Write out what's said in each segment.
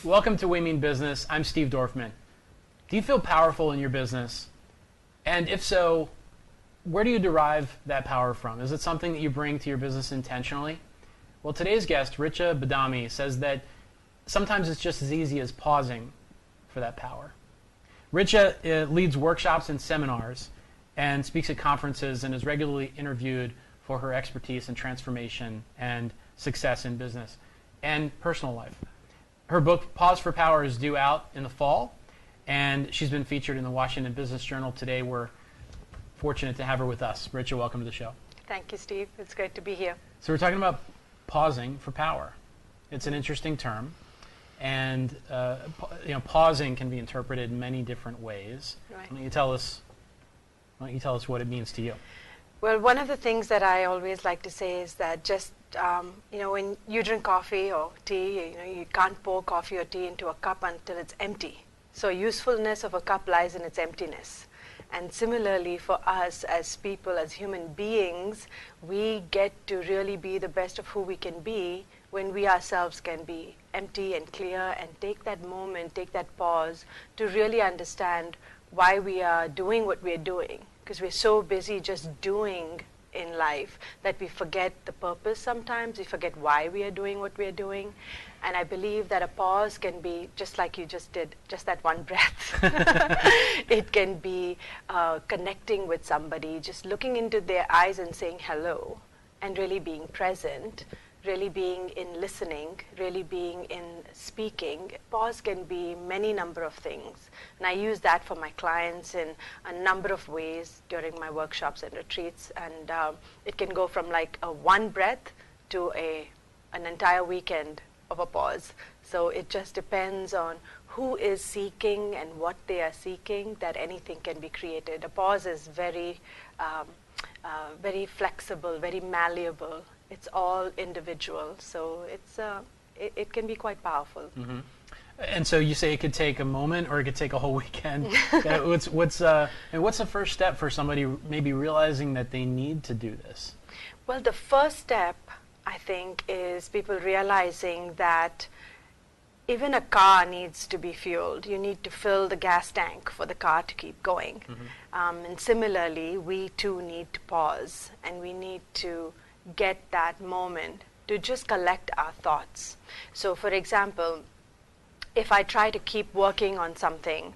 Welcome to We Mean Business. I'm Steve Dorfman. Do you feel powerful in your business? And if so, where do you derive that power from? Is it something that you bring to your business intentionally? Well, today's guest, Richa Badami, says that sometimes it's just as easy as pausing for that power. Richa leads workshops and seminars and speaks at conferences and is regularly interviewed for her expertise in transformation and success in business and personal life. Her book, Pause for Power, is due out in the fall, and she's been featured in the Washington Business Journal. Today we're fortunate to have her with us. Richa, welcome to the show. Thank you, Steve. It's great to be here. So we're talking about pausing for power. It's an interesting term, and pausing can be interpreted in many different ways. Right. Why don't you tell us what it means to you? Well, one of the things that I always like to say is that just when you drink coffee or tea, you can't pour coffee or tea into a cup until it's empty. So usefulness of a cup lies in its emptiness. And similarly for us as people, as human beings, we get to really be the best of who we can be when we ourselves can be empty and clear, and take that moment, take that pause to really understand why we are doing what we're doing. Because we're so busy just doing in life that we forget the purpose sometimes, we forget why we are doing what we're doing. And I believe that a pause can be, just like you just did, just that one breath. It can be connecting with somebody, just looking into their eyes and saying hello, and really being present, really being in listening, really being in speaking. Pause can be many number of things. And I use that for my clients in a number of ways during my workshops and retreats. And it can go from like a one breath to an entire weekend of a pause. So it just depends on who is seeking and what they are seeking, that anything can be created. A pause is very flexible, very malleable. It's all individual, so it can be quite powerful. Mm-hmm. And so you say it could take a moment, or it could take a whole weekend. What's the first step for somebody maybe realizing that they need to do this? Well, the first step, I think, is people realizing that even a car needs to be fueled. You need to fill the gas tank for the car to keep going. Mm-hmm. And similarly, we too need to pause, and we need to get that moment to just collect our thoughts. So for example, if I try to keep working on something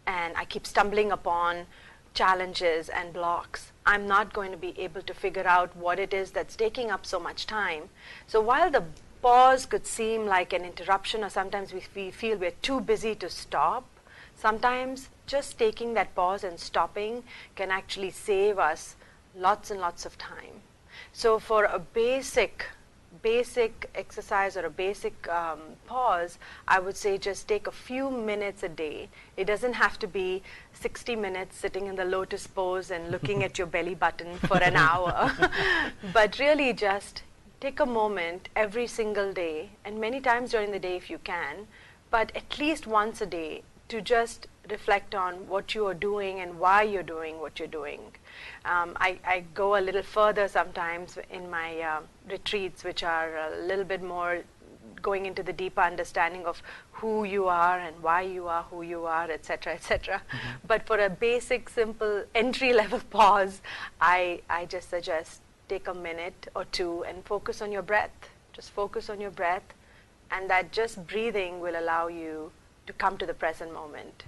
and I keep stumbling upon challenges and blocks, I'm not going to be able to figure out what it is that's taking up so much time. So while the pause could seem like an interruption, or sometimes we feel we're too busy to stop, sometimes just taking that pause and stopping can actually save us lots and lots of time. So for a basic exercise or a basic pause, I would say just take a few minutes a day. It doesn't have to be 60 minutes sitting in the lotus pose and looking at your belly button for an hour. But really just take a moment every single day, and many times during the day if you can, but at least once a day, to just reflect on what you are doing and why you're doing what you're doing. I go a little further sometimes in my retreats, which are a little bit more going into the deeper understanding of who you are and why you are who you are, etc., etc. Mm-hmm. But for a basic, simple, entry-level pause, I just suggest take a minute or two and focus on your breath. Just focus on your breath, and that just breathing will allow you to come to the present moment.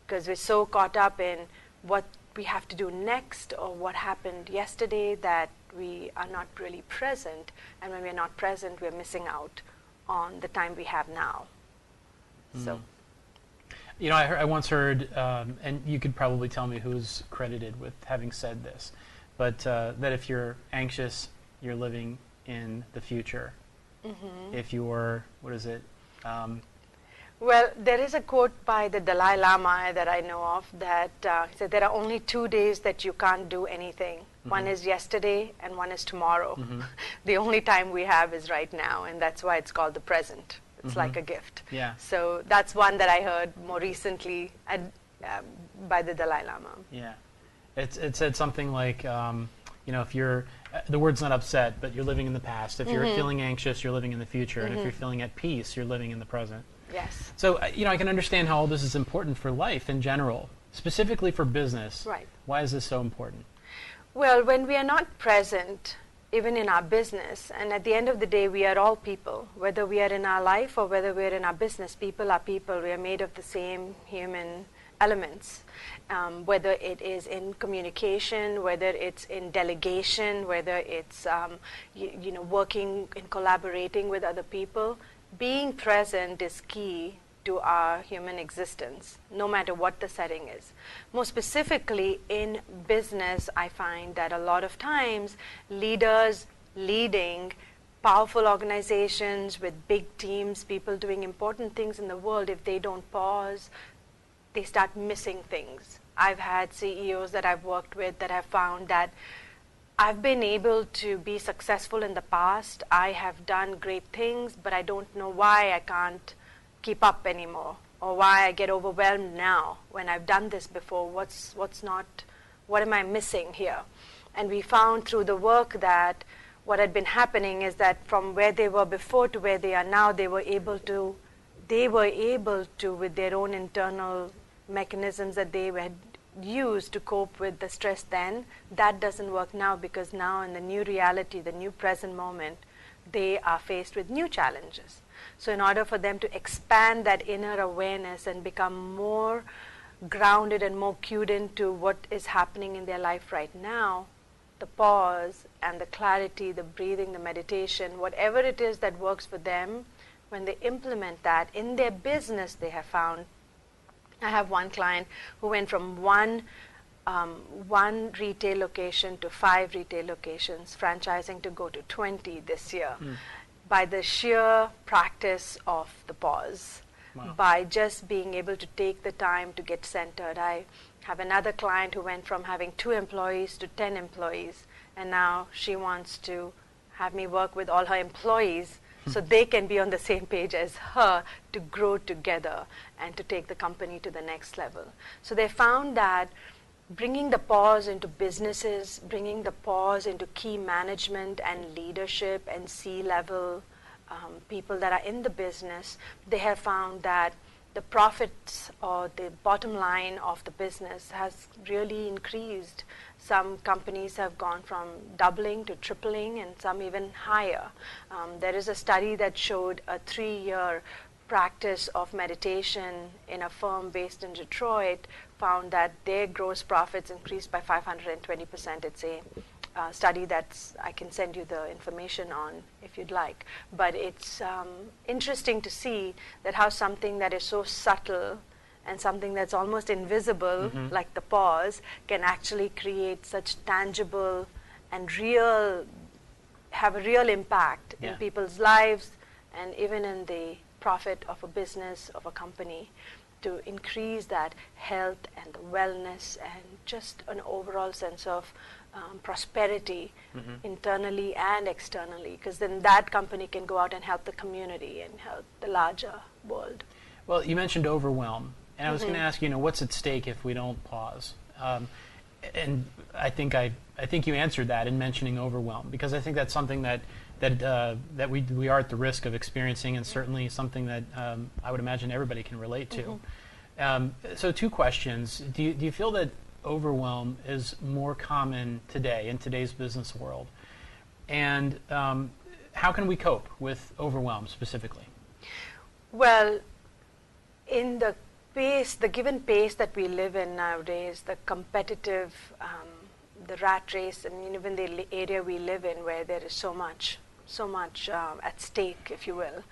Because we're so caught up in what we have to do next or what happened yesterday that we are not really present. And when we're not present, we're missing out on the time we have now. So, I once heard, and you could probably tell me who's credited with having said this, but that if you're anxious, you're living in the future. Mm-hmm. If you're, well, there is a quote by the Dalai Lama that I know of that said there are only 2 days that you can't do anything. Mm-hmm. One is yesterday and one is tomorrow. Mm-hmm. The only time we have is right now, and that's why it's called the present. It's like a gift. Yeah. So that's one that I heard more recently by the Dalai Lama. Yeah. It said something like, if you're, the word's not upset, but you're living in the past. If you're feeling anxious, you're living in the future. And if you're feeling at peace, you're living in the present. Yes. So, I can understand how all this is important for life in general, specifically for business. Right. Why is this so important? Well, when we are not present, even in our business, and at the end of the day, we are all people, whether we are in our life or whether we are in our business, people are people. We are made of the same human elements, whether it is in communication, whether it's in delegation, whether it's working and collaborating with other people. Being present is key to our human existence, no matter what the setting is. More specifically, in business, I find that a lot of times leaders leading powerful organizations with big teams, people doing important things in the world, if they don't pause, they start missing things. I've had CEOs that I've worked with that have found that I've been able to be successful in the past. I have done great things, but I don't know why I can't keep up anymore, or why I get overwhelmed now when I've done this before. What am I missing here? And we found through the work that what had been happening is that from where they were before to where they are now, they were able to, with their own internal mechanisms that they had used to cope with the stress then, that doesn't work now, because now in the new reality, the new present moment, they are faced with new challenges. So in order for them to expand that inner awareness and become more grounded and more cued into what is happening in their life right now, the pause and the clarity, the breathing, the meditation, whatever it is that works for them, when they implement that in their business, they have found. I have one client who went from one retail location to 5 retail locations, franchising to go to 20 this year, by the sheer practice of the pause, by just being able to take the time to get centered. I have another client who went from having 2 employees to 10 employees, and now she wants to have me work with all her employees so they can be on the same page as her, to grow together and to take the company to the next level. So they found that bringing the pause into businesses, bringing the pause into key management and leadership and C-level people that are in the business, they have found that the profits or the bottom line of the business has really increased. Some companies have gone from doubling to tripling, and some even higher. There is a study that showed a 3-year practice of meditation in a firm based in Detroit found that their gross profits increased by 520%. It's a study that's, I can send you the information on if you'd like. But it's interesting to see that how something that is so subtle and something that's almost invisible, like the pause, can actually create such tangible and have a real impact in people's lives, and even in the profit of a business, of a company, to increase that health and the wellness and just an overall sense of prosperity internally and externally, because then that company can go out and help the community and help the larger world. Well, you mentioned overwhelm, and I was going to ask you, what's at stake if we don't pause? And I think you answered that in mentioning overwhelm, because I think that's something that we are at the risk of experiencing, and certainly something that I would imagine everybody can relate to. So 2 questions. Do you feel that overwhelm is more common today in today's business world? And how can we cope with overwhelm specifically? Well, in the given pace that we live in nowadays, the competitive, the rat race, and even the area we live in where there is so much at stake, if you will,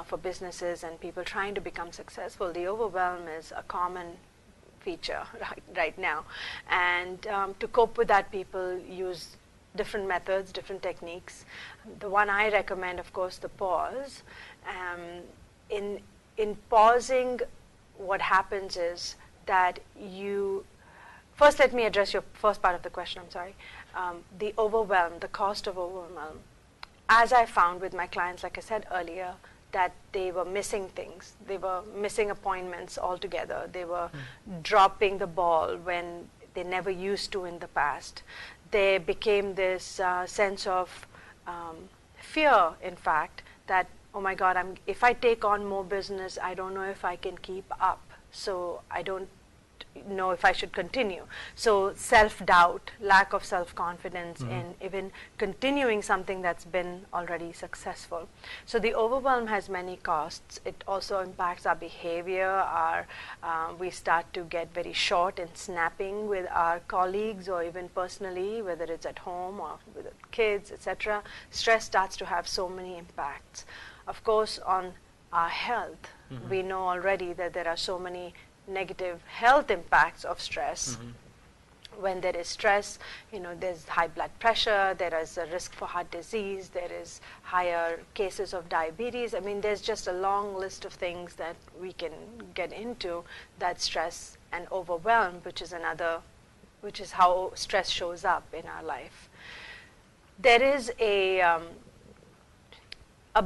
for businesses and people trying to become successful, the overwhelm is a common feature right now. And to cope with that, people use different methods, different techniques. The one I recommend, of course, the pause. In pausing, what happens is that first let me address your first part of the question, I'm sorry. The overwhelm, the cost of overwhelm. As I found with my clients, like I said earlier, that they were missing things. They were missing appointments altogether. They were dropping the ball when they never used to in the past. there became this sense of fear, in fact, that, oh my God, if I take on more business, I don't know if I can keep up. So I don't know if I should continue. So self-doubt, lack of self-confidence in even continuing something that's been already successful. So the overwhelm has many costs. It also impacts our behavior. We start to get very short and snapping with our colleagues, or even personally, whether it's at home or with kids, etc. Stress starts to have so many impacts. Of course, on our health, we know already that there are so many negative health impacts of stress. When there is stress, there's high blood pressure, there is a risk for heart disease, there is higher cases of diabetes. I mean, there's just a long list of things that we can get into that stress and overwhelm, which is how stress shows up in our life. There is a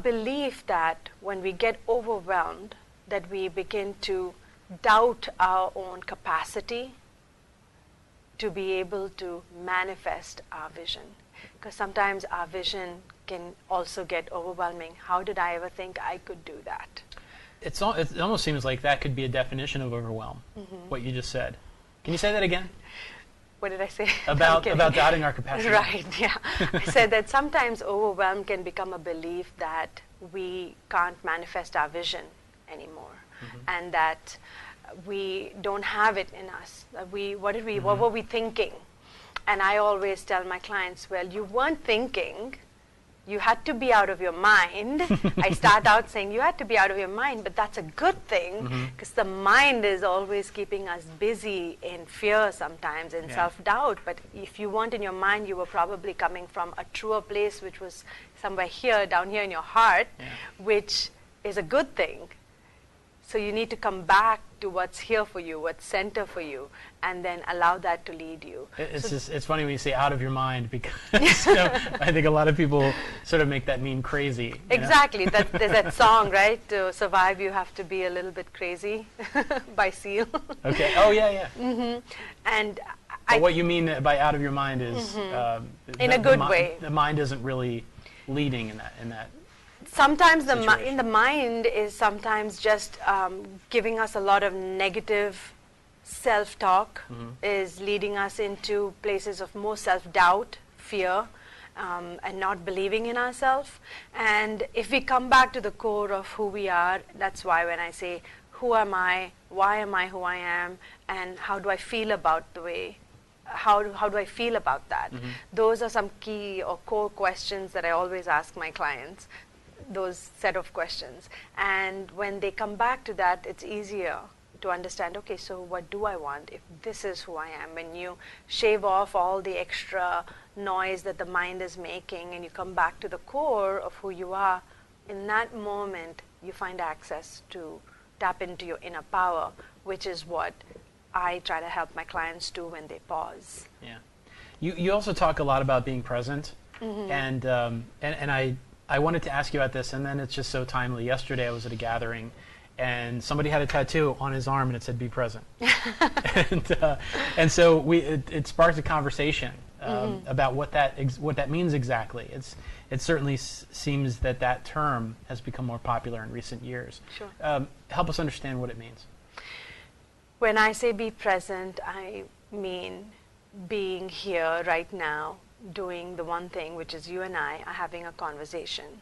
belief that when we get overwhelmed, that we begin to doubt our own capacity to be able to manifest our vision. Because sometimes our vision can also get overwhelming. How did I ever think I could do that? It almost seems like that could be a definition of overwhelm, what you just said. Can you say that again? What did I say? About doubting our capacity. Right, yeah. I said that sometimes overwhelm can become a belief that we can't manifest our vision anymore, and that we don't have it in us. What were we thinking? And I always tell my clients, well, you weren't thinking. You had to be out of your mind. I start out saying you had to be out of your mind, but that's a good thing, because the mind is always keeping us busy in fear sometimes, in self-doubt. But if you weren't in your mind, you were probably coming from a truer place, which was somewhere here, down here in your heart, which is a good thing. So you need to come back to what's here for you, what's center for you, and then allow that to lead you. It's funny when you say out of your mind, because I think a lot of people sort of make that mean crazy. Exactly. There's that song, right? To survive, you have to be a little bit crazy by Seal. Okay. Oh, yeah. And what you mean by out of your mind is in a good way. The mind isn't really leading in that. Sometimes the mind is sometimes just giving us a lot of negative self-talk, is leading us into places of more self-doubt, fear, and not believing in ourselves. And if we come back to the core of who we are, that's why when I say, who am I, why am I who I am, and how do I feel about the way, how do I feel about that? Those are some key or core questions that I always ask my clients, those set of questions. And when they come back to that, it's easier to understand, okay, so what do I want if this is who I am? When you shave off all the extra noise that the mind is making and you come back to the core of who you are, in that moment you find access to tap into your inner power, which is what I try to help my clients do when they pause. Yeah. You also talk a lot about being present, and I wanted to ask you about this, and then it's just so timely. Yesterday I was at a gathering, and somebody had a tattoo on his arm, and it said, "Be present." and so it sparked a conversation about what that means exactly. It certainly seems that term has become more popular in recent years. Sure. Help us understand what it means. When I say be present, I mean being here right now, doing the one thing, which is you and I are having a conversation.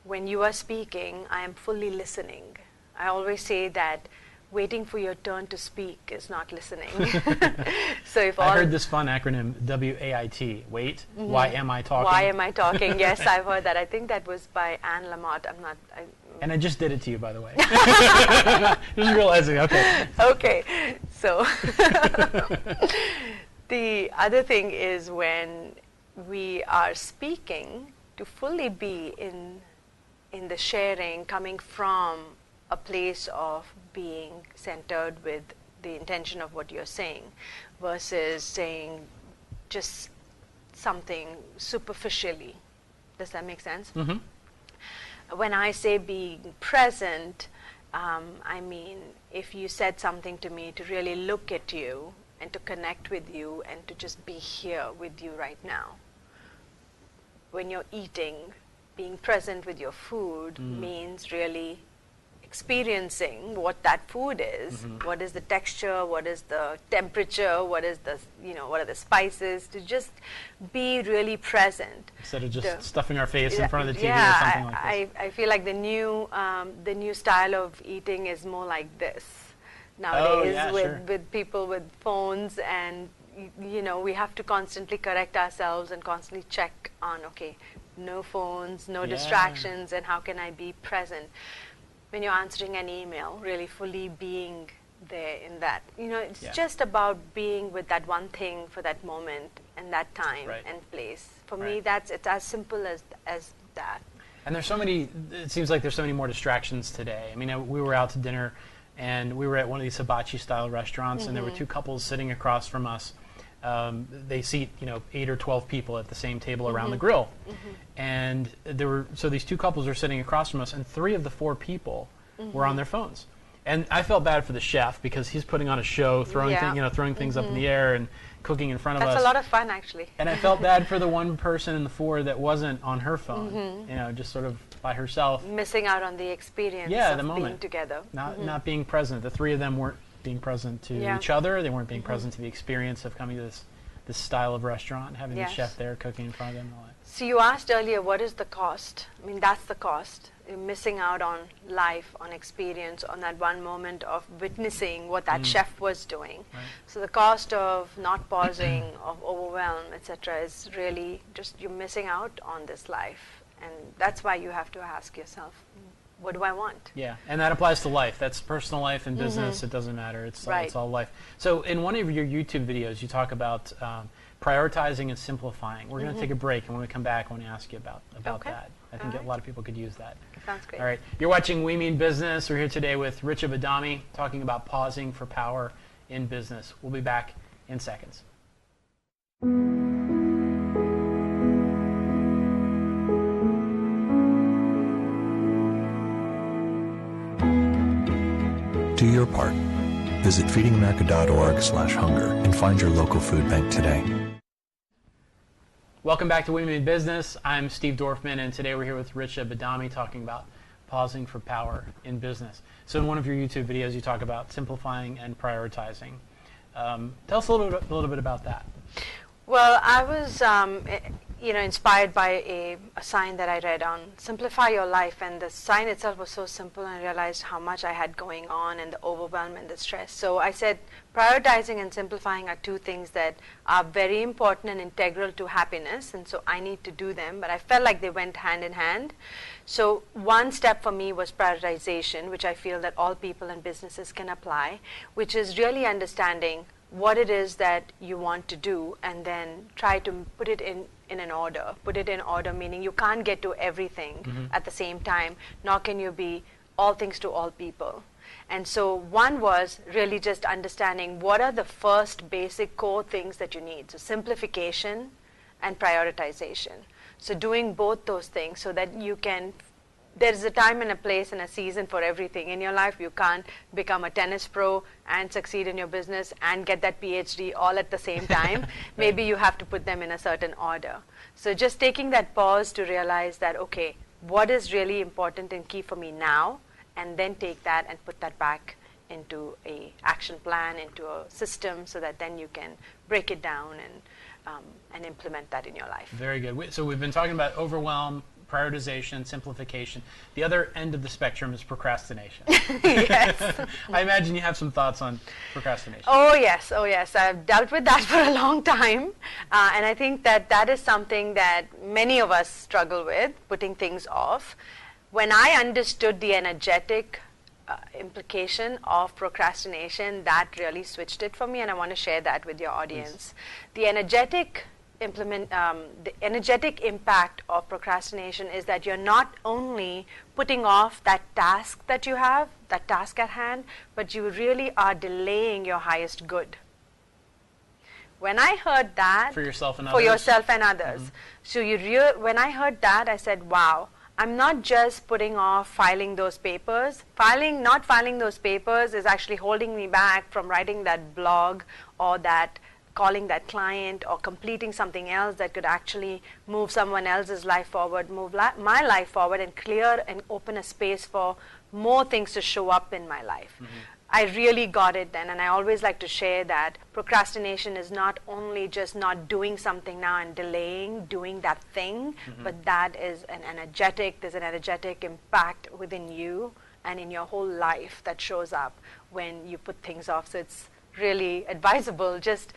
When you are speaking, I am fully listening. I always say that waiting for your turn to speak is not listening. So if I heard this fun acronym, WAIT. Wait, why am I talking? Why am I talking? Yes, I've heard that. I think that was by Anne Lamott. And I just did it to you, by the way. Just realizing, okay. Okay, so the other thing is when we are speaking, to fully be in the sharing, coming from a place of being centered with the intention of what you're saying, versus saying just something superficially. Does that make sense? When I say being present, I mean if you said something to me, to really look at you and to connect with you and to just be here with you right now. When you're eating, being present with your food means really experiencing what that food is, what is the texture, what is the temperature, what is the, what are the spices, to just be really present. Instead of just stuffing our face in front of the TV or something like this. I feel like the new style of eating is more like this nowadays, with people with phones, and we have to constantly correct ourselves and constantly check on, okay, no phones, no distractions, and how can I be present? When you're answering an email, really fully being there in that. It's just about being with that one thing for that moment and that time and place. For me, it's as simple as that. And it seems like there's so many more distractions today. I mean, we were out to dinner, and we were at one of these hibachi-style restaurants, and there were two couples sitting across from us. They seat 8 or 12 people at the same table around the grill, and these two couples were sitting across from us, and 3 of the 4 people were on their phones. And I felt bad for the chef because he's putting on a show, throwing things up in the air and cooking in front of us. That's a lot of fun, actually. And I felt bad for the one person in the 4 that wasn't on her phone, just sort of by herself, missing out on the experience the of moment. being together, not being present. The 3 of them weren't being present to each other. They weren't being present to the experience of coming to this style of restaurant, having the chef there cooking in front of them and all that. So you asked earlier, what is the cost? I mean, that's the cost. You're missing out on life, on experience, on that one moment of witnessing what that chef was doing. Right. So the cost of not pausing, of overwhelm, etc., is really just you're missing out on this life. And that's why you have to ask yourself, what do I want? Yeah, and that applies to life. That's personal life and business. It doesn't matter. It's all life. So in one of your YouTube videos, you talk about prioritizing and simplifying. We're going to take a break, and when we come back, I want to ask you about that. I think a lot of people could use that. Sounds great. All right. You're watching We Mean Business. We're here today with Richa Badami talking about pausing for power in business. We'll be back in seconds. Do your part. Visit feedingamerica.org/hunger and find your local food bank today. Welcome back to Women in Business. I'm Steve Dorfman, and today we're here with Richa Badami talking about pausing for power in business. So in one of your YouTube videos, you talk about simplifying and prioritizing. Tell us a little bit about that. Well, I was inspired by a sign that I read on Simplify Your Life, and the sign itself was so simple, and I realized how much I had going on and the overwhelm and the stress. So I said prioritizing and simplifying are 2 things that are very important and integral to happiness, and so I need to do them, but I felt like they went hand in hand. So one step for me was prioritization, which I feel that all people and businesses can apply, which is really understanding what it is that you want to do, and then try to put it in an order. Put it in order, meaning you can't get to everything at the same time, nor can you be all things to all people. And so one was really just understanding what are the first basic core things that you need. So simplification and prioritization. So doing both those things so that you can, there's a time and a place and a season for everything in your life. You can't become a tennis pro and succeed in your business and get that PhD all at the same time. Maybe you have to put them in a certain order. So just taking that pause to realize that, okay, what is really important and key for me now, and then take that and put that back into a action plan, into a system, so that then you can break it down and implement that in your life. Very good. So we've been talking about overwhelm, prioritization, simplification. The other end of the spectrum is procrastination. Yes. I imagine you have some thoughts on procrastination. Oh yes. I've dealt with that for a long time. And I think that is something that many of us struggle with, putting things off. When I understood the energetic implication of procrastination, that really switched it for me, and I want to share that with your audience. Yes. The energetic impact of procrastination is that you're not only putting off that task that you have, that task at hand, but you really are delaying your highest good. When I heard that, for yourself and others. For yourself and others. So when I heard that, I said, wow, I'm not just putting off filing those papers. Not filing those papers is actually holding me back from writing that blog or that calling that client or completing something else that could actually move someone else's life forward, move my life forward, and clear and open a space for more things to show up in my life. Mm-hmm. I really got it then, and I always like to share that procrastination is not only just not doing something now and delaying doing that thing, mm-hmm. but that is there's an energetic impact within you and in your whole life that shows up when you put things off. So it's really advisable just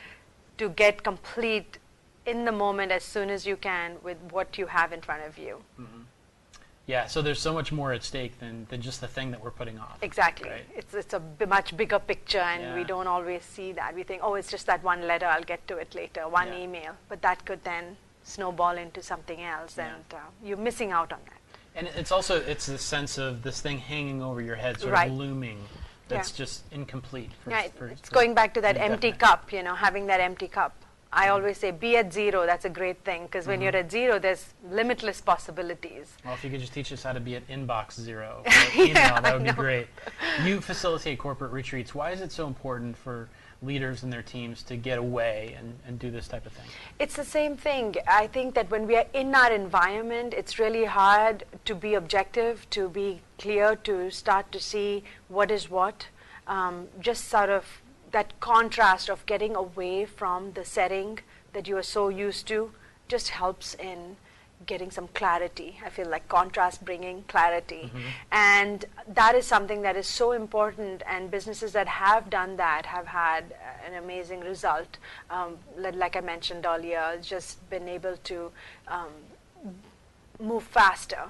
to get complete in the moment as soon as you can with what you have in front of you. Mm-hmm. Yeah, so there's so much more at stake than just the thing that we're putting off. Exactly. Right? It's a much bigger picture, and we don't always see that. We think, oh, it's just that one letter, I'll get to it later, one email. But that could then snowball into something else, and you're missing out on that. And it's the sense of this thing hanging over your head, sort of looming, that's just incomplete. It's going back to that empty cup, having that empty cup. I always say, be at zero. That's a great thing, because when you're at zero, there's limitless possibilities. Well, if you could just teach us how to be at inbox zero, email, that would be great. You facilitate corporate retreats. Why is it so important for leaders and their teams to get away and do this type of thing? It's the same thing. I think that when we are in our environment, it's really hard to be objective, to be clear, to start to see what is what. Just sort of that contrast of getting away from the setting that you are so used to just helps in getting some clarity. I feel like contrast bringing clarity. Mm-hmm. And that is something that is so important, and businesses that have done that have had an amazing result. Like I mentioned earlier, just been able to move faster.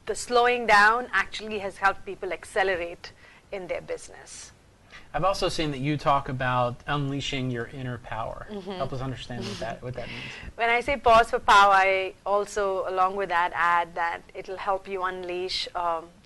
The slowing down actually has helped people accelerate in their business. I've also seen that you talk about unleashing your inner power. Mm-hmm. Help us understand what that means. When I say pause for power, I also, along with that, add that it'll help you unleash,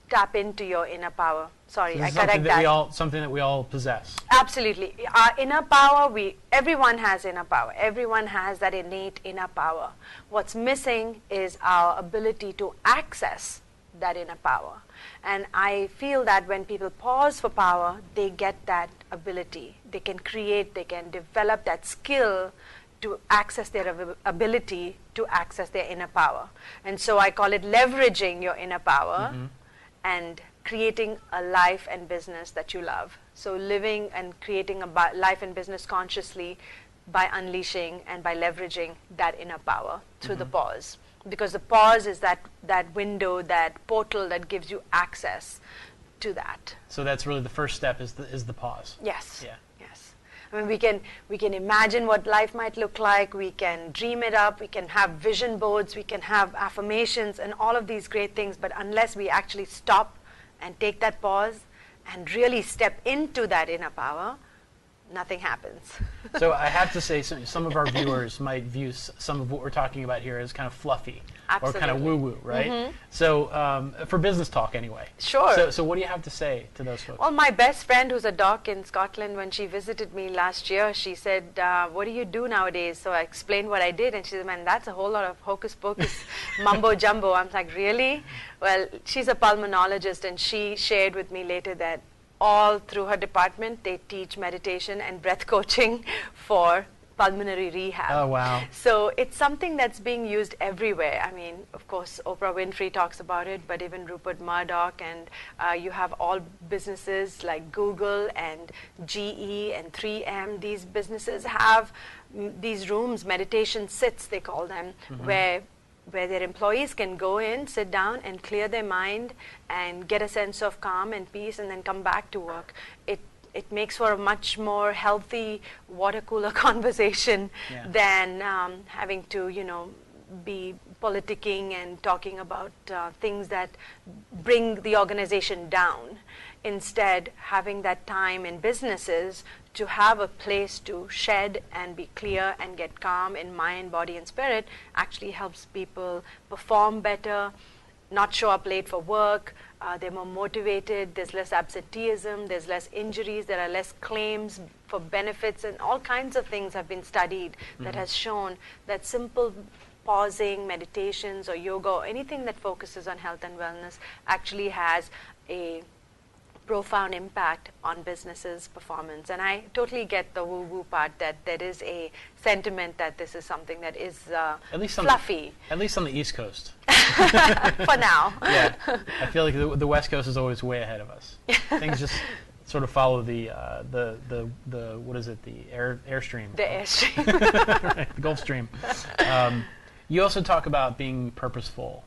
tap into your inner power. Sorry, so I correct that. Something that we all possess. Absolutely. Our inner power, everyone has inner power. Everyone has that innate inner power. What's missing is our ability to access that inner power. And I feel that when people pause for power, they get that ability. They can create, they can develop that skill to access their ability to access their inner power. And so I call it leveraging your inner power and creating a life and business that you love. So living and creating a life and business consciously by unleashing and by leveraging that inner power through the pause. Because the pause is that window, that portal that gives you access to that. So that's really the first step is the pause. Yes. Yeah. Yes. I mean, we can imagine what life might look like. We can dream it up. We can have vision boards. We can have affirmations and all of these great things. But unless we actually stop and take that pause and really step into that inner power, nothing happens. So I have to say, some of our viewers might view some of what we're talking about here as kind of fluffy. Absolutely. Or kind of woo-woo, right? Mm-hmm. So for business talk anyway. Sure. So what do you have to say to those folks? Well, my best friend who's a doc in Scotland, when she visited me last year, she said, what do you do nowadays? So I explained what I did, and she said, man, that's a whole lot of hocus pocus, mumbo jumbo. I'm like, really? Well, she's a pulmonologist, and she shared with me later that all through her department, they teach meditation and breath coaching for pulmonary rehab. Oh, wow. So it's something that's being used everywhere. I mean, of course, Oprah Winfrey talks about it, but even Rupert Murdoch, and you have all businesses like Google and GE and 3M. These businesses have these rooms, meditation sits, they call them, where their employees can go in, sit down, and clear their mind and get a sense of calm and peace, and then come back to work. It makes for a much more healthy water cooler conversation than having to, be politicking and talking about things that bring the organization down. Instead, having that time in businesses to have a place to shed and be clear and get calm in mind, body, and spirit actually helps people perform better, not show up late for work. They're more motivated. There's less absenteeism. There's less injuries. There are less claims for benefits, and all kinds of things have been studied that has shown that simple pausing, meditations or yoga or anything that focuses on health and wellness actually has a profound impact on businesses' performance. And I totally get the woo-woo part that there is a sentiment that this is something that is At least fluffy. At least on the East Coast. For now. Yeah, I feel like the West Coast is always way ahead of us. Things just sort of follow the what is it, the airstream. The airstream. Right, the Gulf Stream. You also talk about being purposeful.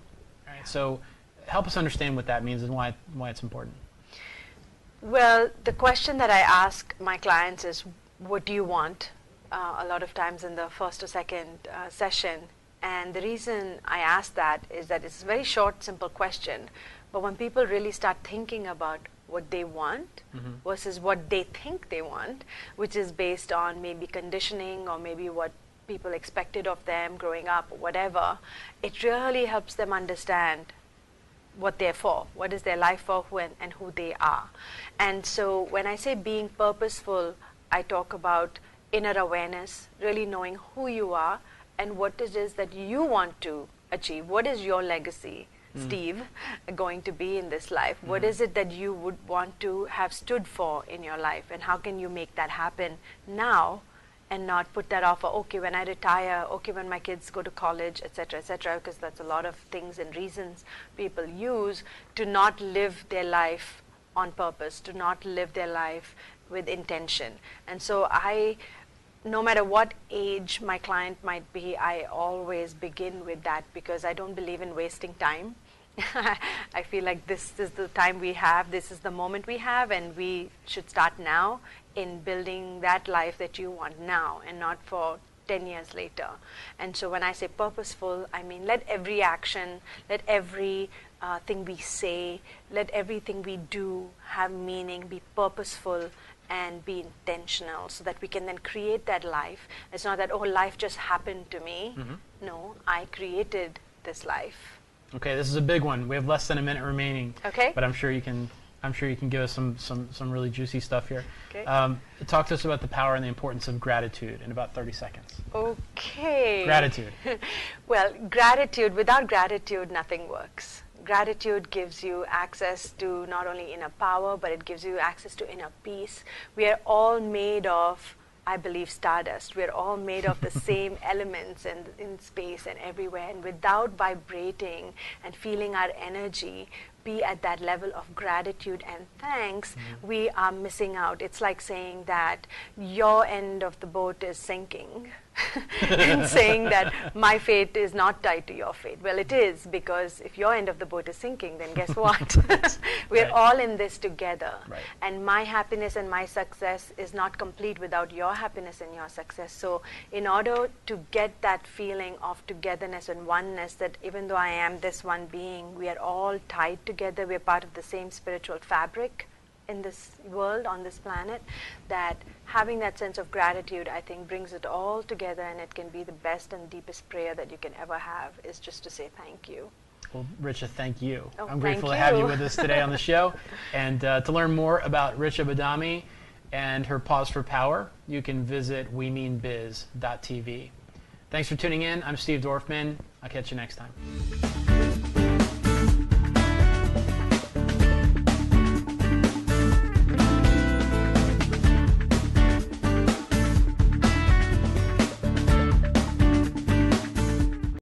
Right? So help us understand what that means and why it's important. Well, the question that I ask my clients is, what do you want? A lot of times in the first or second session. And the reason I ask that is that it's a very short, simple question. But when people really start thinking about what they want versus what they think they want, which is based on maybe conditioning or maybe what people expected of them growing up, or whatever, it really helps them understand what they're for, what is their life for, and who they are. And so when I say being purposeful, I talk about inner awareness, really knowing who you are and what it is that you want to achieve. What is your legacy, Steve, going to be in this life? What is it that you would want to have stood for in your life, and how can you make that happen now and not put that off for, okay, when I retire, okay, when my kids go to college, etc., because that's a lot of things and reasons people use to not live their life on purpose, to not live their life with intention. And so no matter what age my client might be, I always begin with that, because I don't believe in wasting time. I feel like this is the time we have, this is the moment we have, and we should start now in building that life that you want now and not for 10 years later. And so when I say purposeful, I mean let every action, let every thing we say, let everything we do have meaning, be purposeful and be intentional, so that we can then create that life. It's not that, oh, life just happened to me. No, I created this life. Okay, this is a big one. We have less than a minute remaining. Okay. But I'm sure you can give us some really juicy stuff here. Okay. Talk to us about the power and the importance of gratitude in about 30 seconds. Okay. Gratitude. Well, gratitude, without gratitude, nothing works. Gratitude gives you access to not only inner power, but it gives you access to inner peace. We are all made of, I believe, stardust. We're all made of the same elements and in space and everywhere. And without vibrating and feeling our energy be at that level of gratitude and thanks, we are missing out. It's like saying that your end of the boat is sinking and saying that my fate is not tied to your fate. Well, it is, because if your end of the boat is sinking, then guess what? We're all in this together. Right. And my happiness and my success is not complete without your happiness and your success. So in order to get that feeling of togetherness and oneness, that even though I am this one being, we are all tied together, we're part of the same spiritual fabric in this world, on this planet, that having that sense of gratitude, I think, brings it all together, and it can be the best and deepest prayer that you can ever have, is just to say thank you. Well, Richa, thank you. Oh, I'm grateful to thank have you you. with us today on the show. And to learn more about Richa Badami and her Pause for Power, you can visit wemeanbiz.tv. Thanks for tuning in. I'm Steve Dorfman. I'll catch you next time.